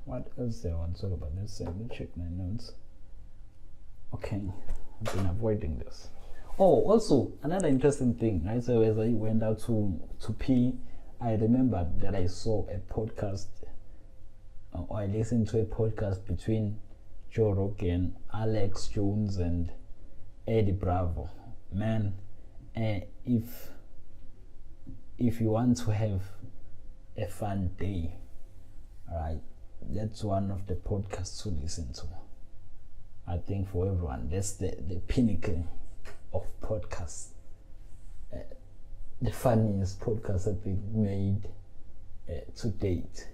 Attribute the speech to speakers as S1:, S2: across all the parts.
S1: What else do I want to talk about? Let me check my notes. Okay, I've been avoiding this. Oh, also another interesting thing, right? So as I went out to pee, I remembered that I saw a podcast, or I listened to a podcast between Joe Rogan, Alex Jones, and Eddie Bravo. Man, if you want to have a fun day, all right, that's one of the podcasts to listen to. I think for everyone, that's the pinnacle of podcasts. The funniest podcast that been made to date.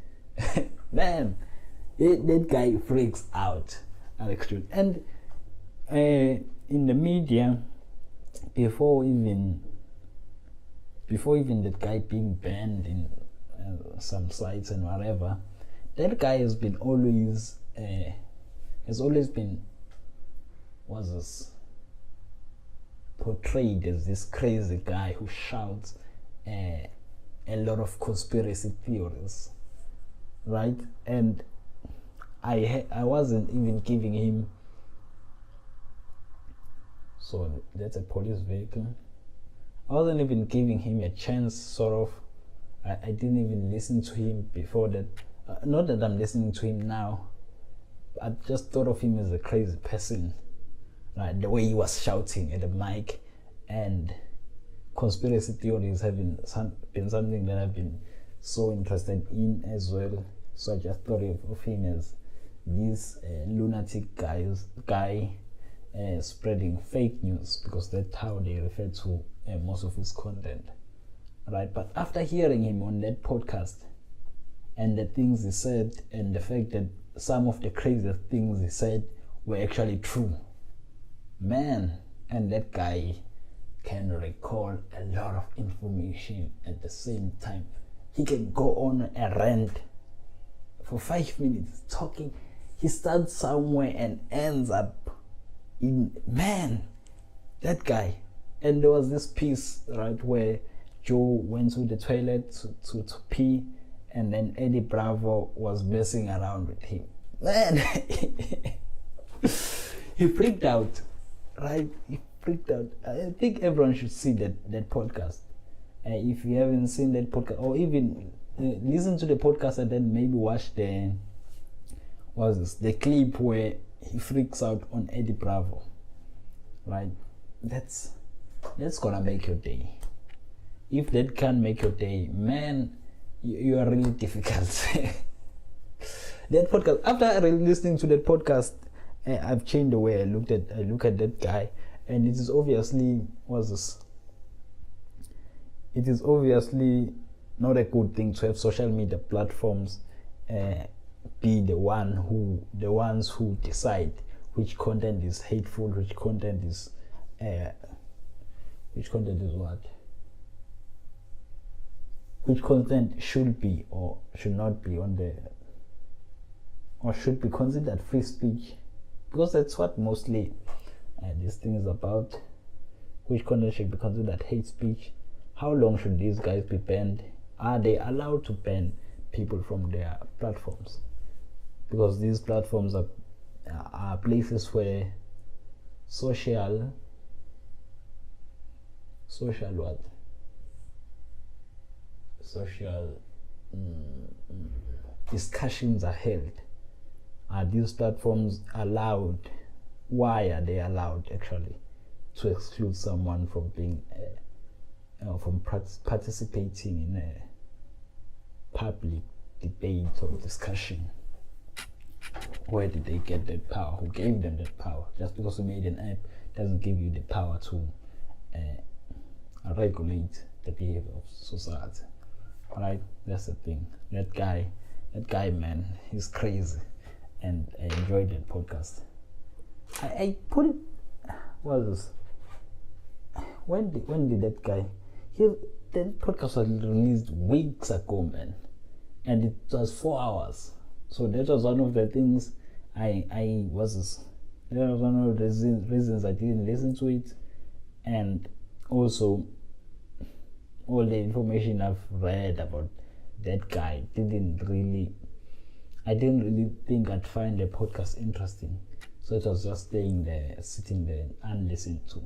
S1: Man, that guy freaks out, Alex Jones. And in the media, before even that guy being banned in some sites and whatever, that guy has always been portrayed as this crazy guy who shouts a lot of conspiracy theories, right? And I wasn't even giving him. So that's a police vehicle. I wasn't even giving him a chance, sort of. I didn't even listen to him before that. Not that I'm listening to him now. I just thought of him as a crazy person. Right, the way he was shouting at the mic, and conspiracy theories have been something that I've been so interested in as well. So I just thought of him as this lunatic guy spreading fake news, because that's how they refer to most of his content. Right, but after hearing him on that podcast and the things he said, and the fact that some of the craziest things he said were actually true, man, and that guy can recall a lot of information at the same time. He can go on a rant for 5 minutes talking. He starts somewhere and ends up in, man, that guy. And there was this piece, right, where Joe went to the toilet to pee, and then Eddie Bravo was messing around with him. Man, he freaked out. Right, he freaked out. I think everyone should see that podcast. If you haven't seen that podcast, or even listen to the podcast and then maybe watch the clip where he freaks out on Eddie Bravo. Right, that's gonna make your day. If that can make your day, man, you are really difficult. That podcast. After listening to that podcast, I've changed the way I look at that guy, and it is obviously It is obviously not a good thing to have social media platforms be the ones who decide which content is hateful, which content is what, which content should be or should not be on the, or should be considered free speech. Because that's what mostly this thing is about. Which content should be considered hate speech? How long should these guys be banned? Are they allowed to ban people from their platforms? Because these platforms are places where social discussions are held. Are these platforms allowed? Why are they allowed actually to exclude someone from being from participating in a public debate or discussion? Where did they get that power? Who gave them that power? Just because you made an app doesn't give you the power to regulate the behavior of society. Right? That's the thing. That guy, man, he's crazy. And I enjoyed that podcast. I put it. What was this? When did that guy? That podcast was released weeks ago, man, and it was 4 hours. So that was one of the things that was one of the reasons I didn't listen to it, and also all the information I've read about that guy I didn't really think I'd find the podcast interesting. So it was just sitting there and listening to.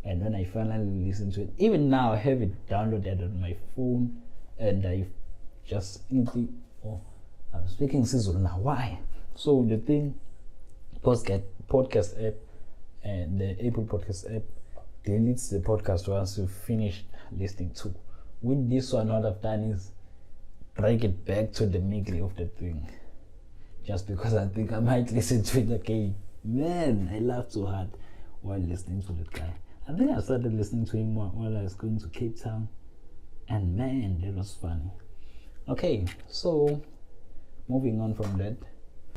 S1: And when I finally listened to it, even now I have it downloaded on my phone, and I just I'm speaking Sizulu now. Why? So the thing, podcast app and the Apple Podcast app deletes the podcast once you finish listening to. With this one, what I've done is drag it back to the middle of the thing, just because I think I might listen to it again. Man, I laughed so hard while listening to that guy. I think I started listening to him while I was going to Cape Town, and man, that was funny. Okay, so moving on from that,